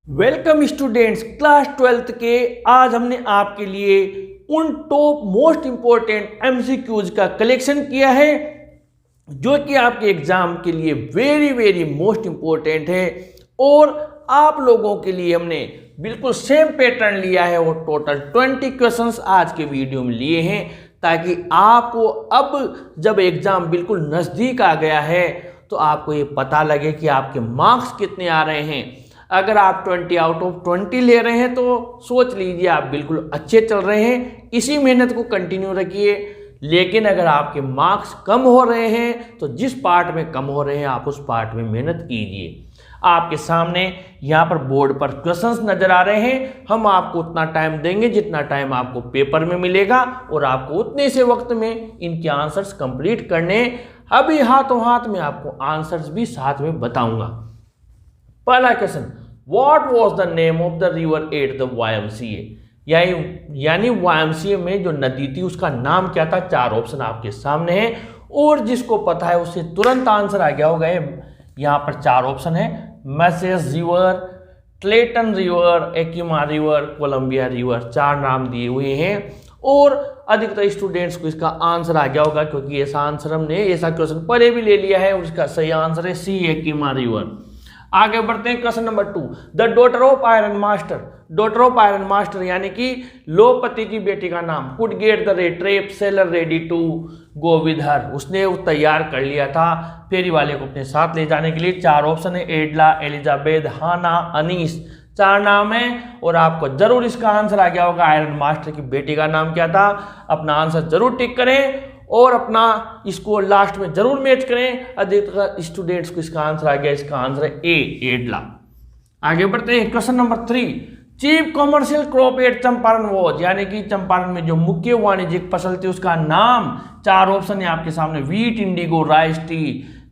Welcome students, class 12th के आज हमने आपके लिए उन टॉप मोस्ट इंपॉर्टेंट एमसीक्यूज का कलेक्शन किया है जो कि आपके एग्जाम के लिए वेरी मोस्ट इंपॉर्टेंट है। और आप लोगों के लिए हमने बिल्कुल सेम पैटर्न लिया है और टोटल 20 क्वेश्चंस आज के वीडियो में लिए हैं, ताकि आपको अब जब एग्जाम बिल्कुल नज़दीक आ गया है तो आपको ये पता लगे कि आपके मार्क्स कितने आ रहे हैं। अगर आप 20 आउट ऑफ 20 ले रहे हैं तो सोच लीजिए आप बिल्कुल अच्छे चल रहे हैं, इसी मेहनत को कंटिन्यू रखिए। लेकिन अगर आपके मार्क्स कम हो रहे हैं तो जिस पार्ट में कम हो रहे हैं आप उस पार्ट में मेहनत कीजिए। आपके सामने यहाँ पर बोर्ड पर क्वेश्चंस नजर आ रहे हैं, हम आपको उतना टाइम देंगे जितना टाइम आपको पेपर में मिलेगा और आपको उतने से वक्त में इनके आंसर्स कंप्लीट करने। अभी हाथों हाथ में आपको आंसर्स भी साथ में बताऊंगा। पहला question, What was the name of the river at the YMCA? यानी YMCA में जो नदी थी उसका नाम क्या था। चार ऑप्शन आपके सामने हैं और जिसको पता है उससे तुरंत आंसर आ गया होगा। यहाँ पर चार ऑप्शन है, मैसेज river, Clayton river, Yakima river, Columbia river, चार नाम दिए हुए हैं और अधिकतर स्टूडेंट्स को इसका आंसर आ गया होगा क्योंकि ऐसा आंसर हमने ऐसा क्वेश्चन पहले भी ले लिया है और इसका सही आंसर है सी, एकिमा रिवर। आगे बढ़ते हैं question number 2, the daughter of iron master. Daughter of iron master यानी कि लोहपति की बेटी का नाम। Could get the trap seller ready to go with her. उसने वो तैयार कर लिया था फेरी वाले को अपने साथ ले जाने के लिए। चार ऑप्शन है, एडला, एलिजाबेथ, हाना, अनीस, चार नाम है और आपको जरूर इसका आंसर आ गया होगा। आयरन मास्टर की बेटी का नाम क्या था। अपना आंसर जरूर टिक करें और अपना इसको लास्ट में जरूर मैच करें। अधिकतर स्टूडेंट्स को इसका आंसर आ गया, इसका आंसर है ए, एडला। आगे बढ़ते हैं question number 3, chief commercial crop at Champaran was. यानी कि चंपारण में जो मुख्य वाणिज्यिक फसल थी उसका नाम। चार ऑप्शन है आपके सामने, वीट, इंडिगो, राइस, टी।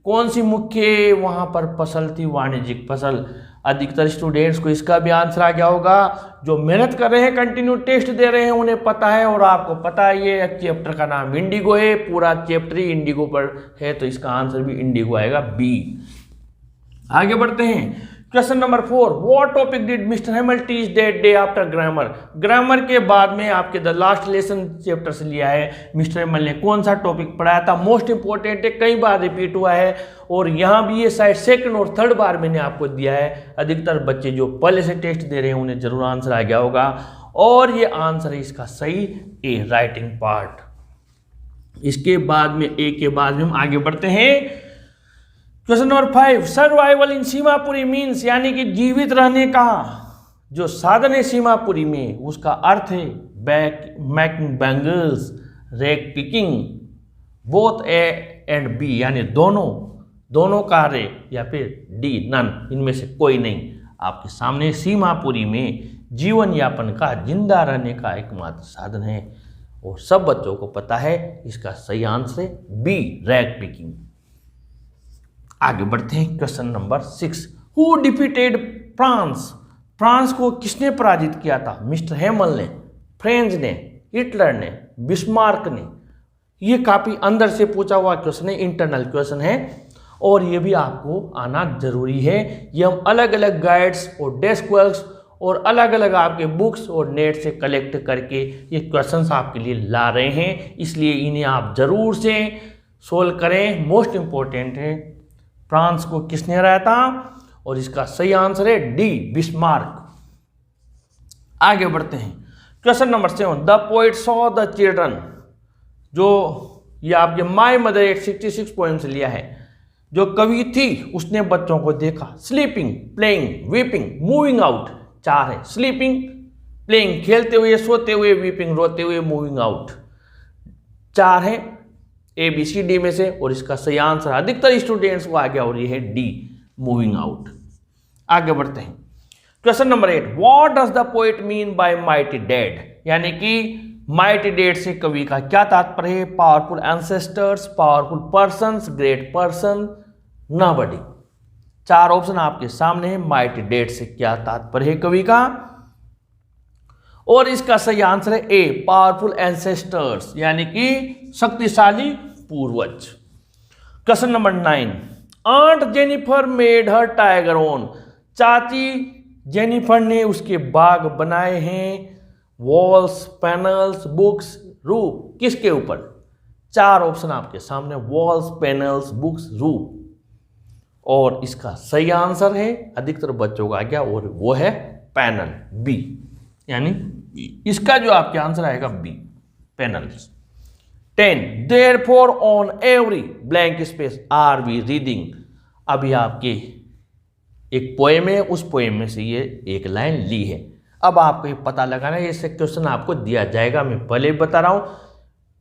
कौन सी मुख्य वहां पर फसल थी, वाणिज्यिक फसल। अधिकतर स्टूडेंट्स को इसका भी आंसर आ गया होगा। जो मेहनत कर रहे हैं, कंटिन्यू टेस्ट दे रहे हैं, उन्हें पता है और आपको पता है ये चैप्टर का नाम इंडिगो है। पूरा चैप्टर ही इंडिगो पर है तो इसका आंसर भी इंडिगो आएगा, बी। आगे बढ़ते हैं question number 4, what topic did mister Hemal teach that day after grammar. Grammar के बाद में आपके द लास्ट लेसन चैप्टर से लिया है। मिस्टर हेमल ने कौन सा टॉपिक पढ़ाया था, मोस्ट इंपॉर्टेंट है, कई बार रिपीट हुआ है और यहाँ भी ये शायद सेकंड और थर्ड बार मैंने आपको दिया है। अधिकतर बच्चे जो पहले से टेस्ट दे रहे हैं उन्हें जरूर आंसर आ गया होगा और ये आंसर है इसका सही, ए, राइटिंग पार्ट। इसके बाद में ए के बाद में हम आगे बढ़ते हैं क्वेश्चन नंबर 5, सर्वाइवल इन सीमापुरी मीन्स। यानी कि जीवित रहने का जो साधन है सीमापुरी में उसका अर्थ है making bangles, rag picking, both A and B. यानी दोनों कार्य या फिर डी, नन, इनमें से कोई नहीं। आपके सामने सीमापुरी में जीवन यापन का, जिंदा रहने का एकमात्र साधन है और सब बच्चों को पता है। इसका सही आंसर है बी, रैग पिकिंग। आगे बढ़ते हैं question number 6, who defeated France. France को किसने पराजित किया था। मिस्टर हेमल ने, फ्रेंच ने, हिटलर ने, बिस्मार्क ने। ये काफी अंदर से पूछा हुआ क्वेश्चन है, इंटरनल क्वेश्चन है और ये भी आपको आना जरूरी है। ये हम अलग अलग गाइड्स और डेस्क वर्क्स और अलग अलग आपके बुक्स और नेट से कलेक्ट करके ये क्वेश्चंस आपके लिए ला रहे हैं, इसलिए इन्हें आप जरूर से सोल्व करें। मोस्ट इंपॉर्टेंट है। फ्रांस को किसने हराया था और इसका सही आंसर है डी, बिस्मार्क। आगे बढ़ते हैं question number 7, the poet saw the children. जो ये आपके माय मदर 866 पॉइंट से लिया है। जो कवि थी उसने बच्चों को देखा, sleeping, playing, weeping, moving out. चार है, स्लीपिंग, प्लेइंग, खेलते हुए, सोते हुए, वीपिंग, रोते हुए, मूविंग आउट। चार है ए, बी, सी, डी में से और इसका सही आंसर अधिकतर स्टूडेंट्स को आ गया और ये है डी, मूविंग आउट। आगे बढ़ते हैं question number 8, what does the poet mean by mighty dad. यानी कि माइटी डैड से कवि का क्या तात्पर्य है। Powerful ancestors, powerful persons, great person, nobody. चार ऑप्शन आपके सामने है, माइटी डैड से क्या तात्पर्य है कवि का और इसका सही आंसर है ए, पावरफुल एंसेस्टर्स यानी कि शक्तिशाली पूर्वज। Question number 9, aunt Jennifer made her tiger own. चाची जेनिफर ने उसके बाग बनाए हैं, वॉल्स, पैनल्स, बुक्स, रूफ। किसके ऊपर? 4 ऑप्शन आपके सामने, वॉल्स, पैनल्स, बुक्स, रूफ। और इसका सही आंसर है अधिकतर बच्चों का क्या, और वो है पैनल, बी। यानी इसका जो आपके आंसर आएगा B, panels. 10 therefore on every blank space are we reading. अभी आपके एक पोएम है, उस पोएम में से ये एक लाइन ली है। अब आपको ये पता लगाना है, इससे क्वेश्चन आपको दिया जाएगा, मैं पहले भी बता रहा हूं।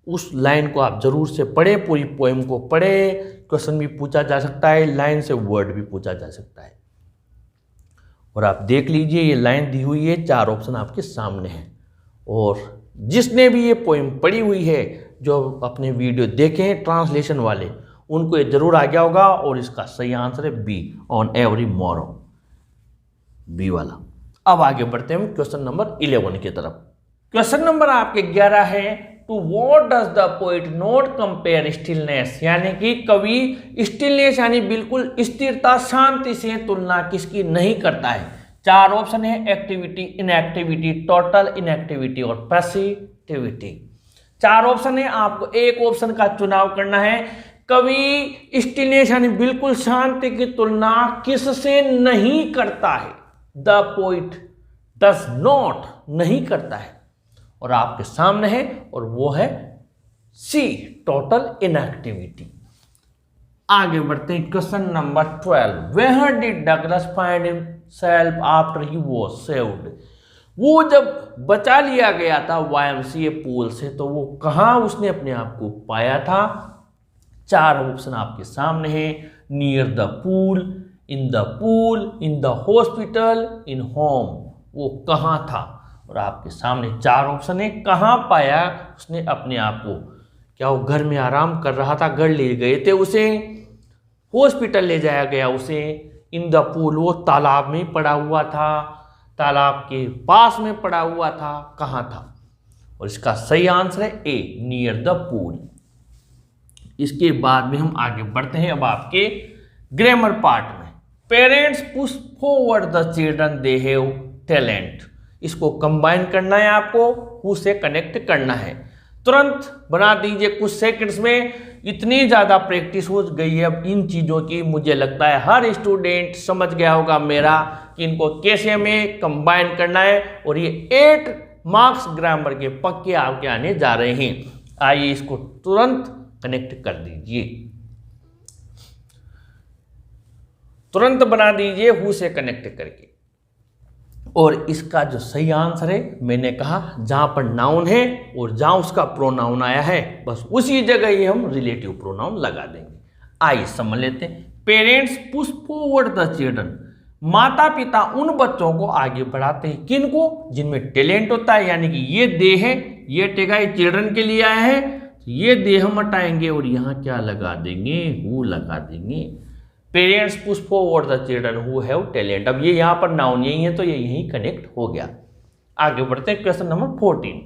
उस लाइन को आप जरूर से पढ़ें, पूरी पोएम को पढ़ें। क्वेश्चन भी पूछा जा सकता है, लाइन से वर्ड भी पूछा जा सकता है। और आप देख लीजिए ये लाइन दी हुई है, 4 ऑप्शन आपके सामने हैं। और जिसने भी ये पोएम पढ़ी हुई है, जो अपने वीडियो देखे हैं ट्रांसलेशन वाले, उनको ये जरूर आ गया होगा। और इसका सही आंसर है B, on every morrow, B वाला। अब आगे बढ़ते हैं क्वेश्चन नंबर 11 की तरफ। क्वेश्चन नंबर आपके 11 है, to what does the poet not compare stillness. यानी कि कवि स्टिलनेस यानी बिल्कुल स्थिरता, शांति से तुलना किसकी नहीं करता है। 4 ऑप्शन है, एक्टिविटी, इनएक्टिविटी, टोटल इनएक्टिविटी और पैसिविटी। 4 ऑप्शन है, आपको एक ऑप्शन का चुनाव करना है। कवि स्टिलनेस यानी बिल्कुल शांति की तुलना किससे नहीं करता है? द पोइट डज नॉट, नहीं करता है। और आपके सामने है, और वो है सी, टोटल इनएक्टिविटी। आगे बढ़ते हैं question number 12। Where did Douglas find himself after he was saved. वो जब बचा लिया गया था YMCA पूल से, तो वो कहाँ उसने अपने आप को पाया था? 4 ऑप्शन आपके सामने हैं, near the pool, in the pool, in the hospital, in home. वो कहाँ था? और आपके सामने 4 ऑप्शन है, कहाँ पाया उसने अपने आप को? क्या वो घर में आराम कर रहा था, घर ले गए थे उसे, हॉस्पिटल ले जाया गया उसे, इन द पूल वो तालाब में पड़ा हुआ था, तालाब के पास में पड़ा हुआ था, कहाँ था? और इसका सही आंसर है ए, नियर द पूल। इसके बाद में हम आगे बढ़ते हैं अब आपके ग्रामर पार्ट में। Parents push forward the children they have talent. इसको कंबाइन करना है, आपको हु से कनेक्ट करना है। तुरंत बना दीजिए कुछ सेकंड्स में। इतनी ज़्यादा प्रैक्टिस हो गई है अब इन चीज़ों की, मुझे लगता है हर स्टूडेंट समझ गया होगा मेरा कि इनको कैसे हमें कंबाइन करना है। और ये 8 मार्क्स ग्रामर के पक्के आपके आने जा रहे हैं। आइए इसको तुरंत कनेक्ट कर दीजिए, तुरंत बना दीजिए हु से कनेक्ट करके। और इसका जो सही आंसर है, मैंने कहा जहां पर नाउन है और जहां उसका प्रोनाउन आया है, बस उसी जगह ही हम रिलेटिव प्रोनाउन लगा देंगे। आइए समझ लेते हैं। Parents push forward the children. माता पिता उन बच्चों को आगे बढ़ाते हैं, किनको? जिनमें टैलेंट होता है। यानी कि ये दे है, ये टेगा ये चिल्ड्रन के लिए आया है, तो ये दे हम हटाएंगे और यहाँ क्या लगा देंगे? हु लगा देंगे। Parents push forward the children who have talent. अब ये यहाँ पर नाउन यही है, तो ये यहीं कनेक्ट हो गया। आगे बढ़ते हैं question number 14।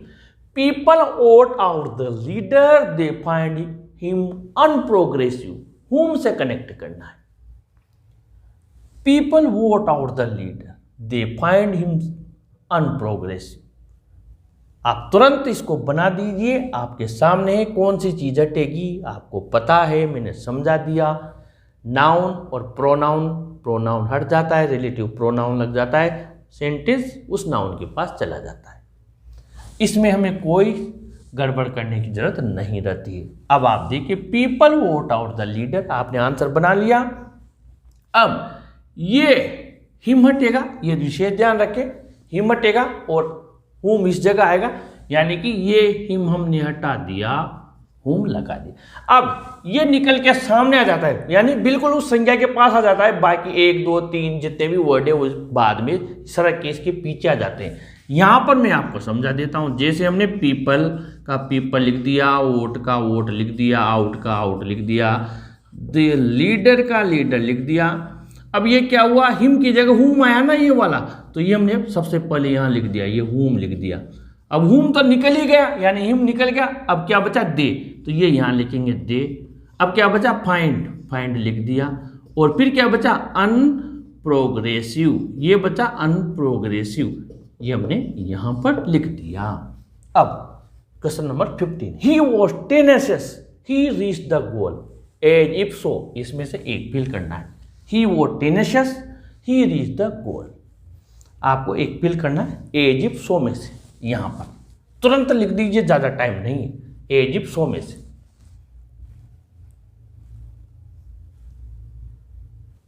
People vote out the leader they find him unprogressive. Whom से कनेक्ट करना है। People vote out the leader they find him unprogressive. आप तुरंत इसको बना दीजिए, आपके सामने है कौन सी चीज हटेगी आपको पता है, मैंने समझा दिया। नाउन और प्रोनाउन, प्रोनाउन हट जाता है, रिलेटिव प्रोनाउन लग जाता है, सेंटेंस उस नाउन के पास चला जाता है। इसमें हमें कोई गड़बड़ करने की जरूरत नहीं रहती है। अब आप देखिए, people vote out the leader, आपने आंसर बना लिया। अब ये हिम हटेगा, ये विशेष ध्यान रखें, हिम हटेगा और हुम इस जगह आएगा, यानी कि ये हिम हमने हटा दिया, हुम लगा दिया। अब ये निकल के सामने आ जाता है, यानी बिल्कुल उस संज्ञा के पास आ जाता है। बाकी 1 2 3 जितने भी वर्ड है वो बाद में सरक के इसके पीछे आ जाते हैं। यहां पर मैं आपको समझा देता हूं। जैसे हमने पीपल का पीपल लिख दिया, वोट का वोट लिख दिया, आउट का आउट लिख दिया, लीडर का लीडर लिख दिया। अब ये क्या हुआ, हिम की जगह हुम आया ना ये वाला, तो ये हमने सबसे पहले यहां लिख दिया, ये हुम लिख दिया। अब हुम तो निकल ही गया, यानी हिम निकल गया। अब क्या बचा, दे, तो ये यहां लिखेंगे दे। अब क्या बचा, फाइंड, फाइंड लिख दिया। और फिर क्या बचा, अनप्रोग्रेसिव, ये बचा अनप्रोग्रेसिव, ये हमने यहां पर लिख दिया। अब question number 15, he was tenacious, he reach the goal as if so, इसमें से एक फिल करना है। He was tenacious, he reach the goal, आपको एक फिल करना है एज इफ सो में से, यहां पर तुरंत लिख दीजिए, ज्यादा टाइम नहीं है, एज इफ सो में से।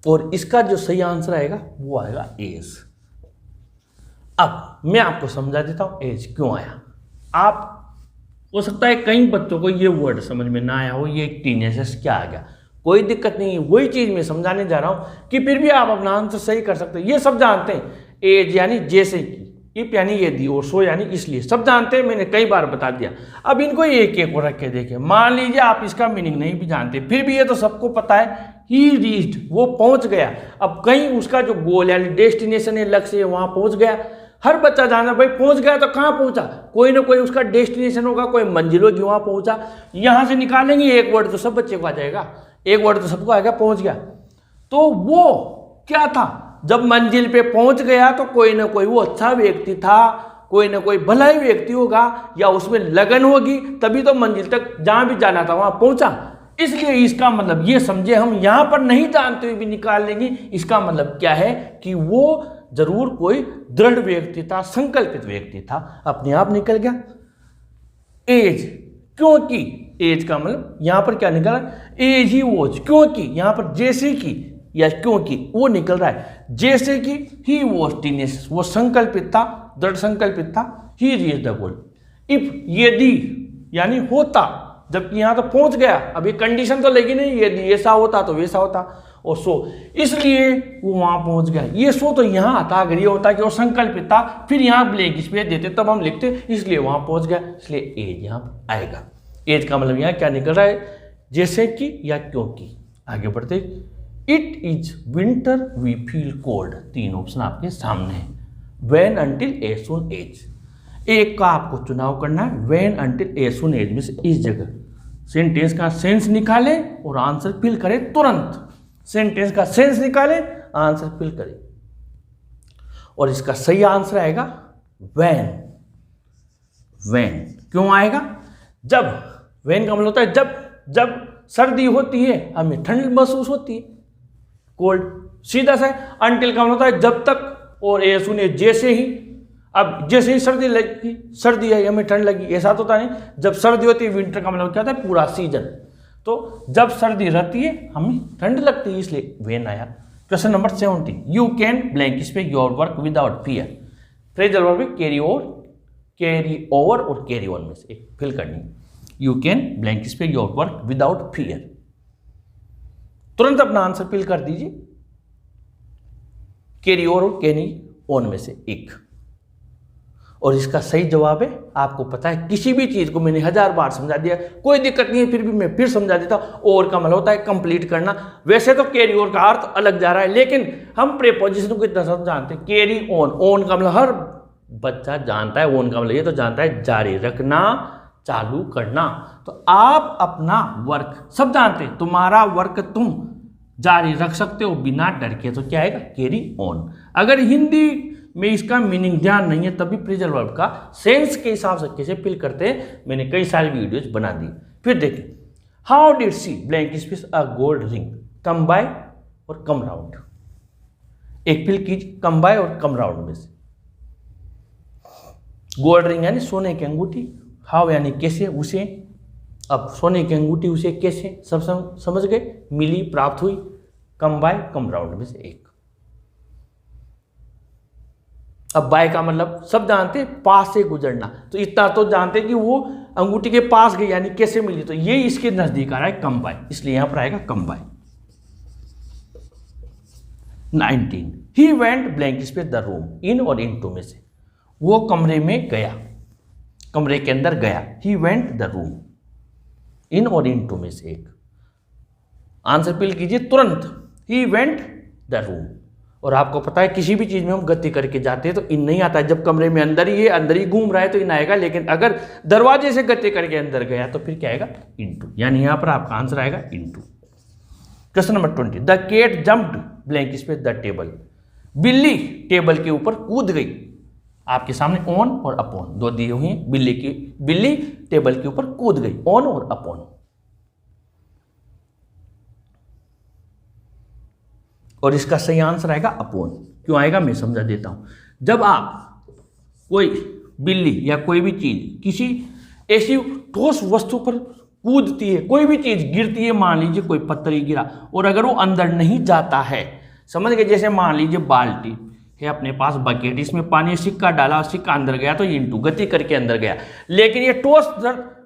और इसका जो सही आंसर आएगा वो आएगा एज। अब मैं आपको समझा देता हूं एज क्यों आया। आप हो सकता है कई बच्चों को ये वर्ड समझ में ना आया हो, ये टीनेजर्स क्या आ गया, कोई दिक्कत नहीं है, वही चीज मैं समझाने जा रहा हूं कि फिर भी आप अपना आंसर सही कर सकते हैं। ये सब जानते हैं, एज यानी जैसे कि, इफ यानी यदि, और सो यानी इसलिए, सब जानते हैं, मैंने कई बार बता दिया। अब इनको एक एक को रख के देखें, मान लीजिए आप इसका मीनिंग नहीं भी जानते, फिर भी ये तो सबको पता है, ही रीच्ड, वो पहुंच गया। अब कहीं उसका जो गोल यानी डेस्टिनेशन है, लक्ष्य है, वहां पहुंच गया। हर बच्चा जानता भाई पहुंच गया तो कहां पहुंचा, कोई ना कोई उसका डेस्टिनेशन होगा, कोई मंजिल होगी, वहां पहुंचा। यहां से निकालेंगे एक वर्ड तो सब बच्चे को आ जाएगा, एक वर्ड तो सबको आएगा, पहुंच गया। तो वो क्या था, जब मंजिल पे पहुंच गया तो कोई ना कोई वो अच्छा व्यक्ति था, कोई ना कोई भला ही व्यक्ति होगा, या उसमें लगन होगी, तभी तो मंजिल तक जहां भी जाना था वहां पहुंचा। इसलिए इसका मतलब ये समझे, हम यहां पर नहीं जानते हुए भी निकाल लेंगे, इसका मतलब क्या है कि वो जरूर कोई दृढ़ व्यक्ति था, संकल्पित व्यक्ति था, अपने आप निकल गया। एज, क्योंकि, एज का मतलब यहां पर क्या निकला, एज ही वॉज, क्योंकि, यहां पर जैसे कि या क्योंकि वो निकल रहा है, जैसे कि ही वॉज टीनेशियस, वो संकल्पित था, दृढ़ संकल्पित था, ही रीच द गोल। इफ, यदि यानी होता, जबकि यहां तो पहुंच गया, अभी कंडीशन तो लगी नहीं, यदि ऐसा होता तो वैसा होता, और सो, इसलिए वो वहां पहुंच गया। ये सो तो यहां आता, अगर ये होता कि वो संकल्पित था, फिर यहां ब्लैंक स्पेस देते तब हम लिखते, इसलिए वहां पहुंच गया, इसलिए एज यहां आएगा। एज का मतलब यहां क्या निकल रहा है, जैसे कि या क्योंकि। आगे बढ़ते, it is winter we feel cold, तीन ऑप्शन आपके सामने है। When until as soon as, एक का आपको चुनाव करना है, when until as soon as में से इस जगह सेंटेंस का सेंस निकाले और आंसर फिल करे तुरंत। सेंटेंस का सेंस निकाले, आंसर फिल करे, और इसका सही आंसर आएगा व्हेन। व्हेन क्यों आएगा, जब, व्हेन का मतलब होता है जब, जब सर्दी होती है हमें ठंड महसूस होती है, कोल्ड, सीधा सा। अंटिल का मतलब होता है जब तक, और ए सुनिए जैसे ही, अब जैसे ही सर्दी लगी, सर्दी है हमें ठंड लगी, ऐसा तो होता नहीं। जब सर्दी होती है, विंटर का मतलब क्या होता है, पूरा सीजन। तो जब सर्दी रहती है हमें ठंड लगती है, इसलिए व्हेन आया। Question number 17, you can blank space your work without fear, phrasal verb में कैरी ओवर और कैरी ऑन में से एक फिल करनी। You can blank space your work without fear, तुरंत अपना आंसर फिल कर दीजिए, कैरी ओवर और कैरी ऑन में से एक। और इसका सही जवाब है, आपको पता है, किसी भी चीज को मैंने 1000 बार समझा दिया, कोई दिक्कत नहीं है, फिर भी मैं फिर समझा देता हूं। और का मतलब होता है कंप्लीट करना। वैसे तो कैरी ओवर का अर्थ अलग जा रहा है, लेकिन हम प्रीपोजिशन को इतना सब जानते हैं। कैरी ऑन, ऑन का मतलब हर बच्चा जानता है, ऑन का मतलब ये तो जानता है जारी रखना, चालू करना। तो आप अपना वर्क सब जानते हैं, तुम्हारा वर्क तुम जारी रख सकते हो बिना डर के, तो क्या आएगा, कैरी ऑन। अगर हिंदी में इसका मीनिंग ध्यान नहीं है, तभी फ्रेजल वर्ब का सेंस के हिसाब से कैसे फिल करते हैं, मैंने कई सारी वीडियोज बना दी। फिर देखिए, how did she blank space a gold ring, come by और कम राउंड, एक फिल कीजिए कम बाय और कम राउंड में से। गोल्ड रिंग यानी सोने की अंगूठी, हाउ यानी कैसे, उसे। अब सोने की अंगूठी उसे कैसे, सब समझ गए, मिली, प्राप्त हुई, कम बाय कम राउंड में से एक। अब बाय का मतलब सब जानते, पास से गुजरना, तो इतना तो जानते कि वो अंगूठी के पास गई यानी कैसे मिली, तो ये इसके नजदीक आ रहा है कम बाय, इसलिए यहां पर आएगा come by. 19, he went blank space the room, in और इन टू में से, वो कमरे में गया, कमरे के अंदर गया, he went the room, in और इन टू में से एक। आंसर फिल कीजिए तुरंत, ही वेंट द रूम। और आपको पता है किसी भी चीज में हम गति करके जाते हैं तो इन नहीं आता है, जब कमरे में अंदर ही है, अंदर ही घूम रहा है तो इन आएगा, लेकिन अगर दरवाजे से गति करके अंदर गया तो फिर क्या आएगा, इनटू, यानी यहां पर आपका आंसर आएगा into. Question number 20, the cat jumped blank space the table, बिल्ली टेबल के ऊपर कूद गई। आपके सामने ऑन और अपॉन दो दिए हुए हैं, बिल्ली टेबल के ऊपर कूद गई, ऑन और अपॉन। और इसका सही आंसर आएगा अपॉन। क्यों आएगा मैं समझा देता हूं। जब आप कोई बिल्ली या कोई भी चीज किसी ऐसी ठोस वस्तु पर कूदती है, कोई भी चीज गिरती है, मान लीजिए कोई पत्थर ही गिरा, और अगर वो अंदर नहीं जाता है, समझ गए, जैसे मान लीजिए बाल्टी है अपने पास, बकेट, इसमें पानी सिक्का डाला और सिक्का अंदर गया तो इंटू गति करके अंदर गया, लेकिन ये ठोस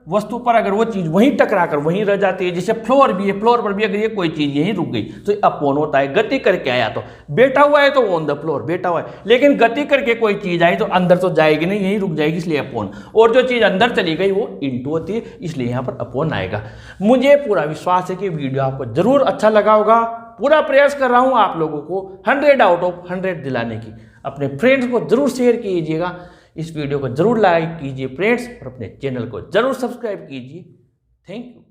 वस्तु पर अगर वो चीज वहीं टकरा कर वहीं रह जाती है, जैसे फ्लोर भी है, फ्लोर पर भी अगर ये कोई चीज यहीं रुक गई तो अपॉन होता है। गति करके आया तो बैठा हुआ है तो ऑन द फ्लोर बैठा हुआ है, लेकिन गति करके कोई चीज आई तो अंदर तो जाएगी नहीं, यहीं रुक जाएगी, इसलिए अपॉन। और जो चीज अंदर चली गई वो इंटू होती है, इसलिए यहाँ पर अपॉन आएगा। मुझे पूरा विश्वास है कि वीडियो आपको जरूर अच्छा लगा होगा। पूरा प्रयास कर रहा हूँ आप लोगों को 100 आउट ऑफ 100 दिलाने की। अपने फ्रेंड्स को जरूर शेयर कीजिएगा, इस वीडियो को जरूर लाइक कीजिए फ्रेंड्स, और अपने चैनल को जरूर सब्सक्राइब कीजिए। Thank you.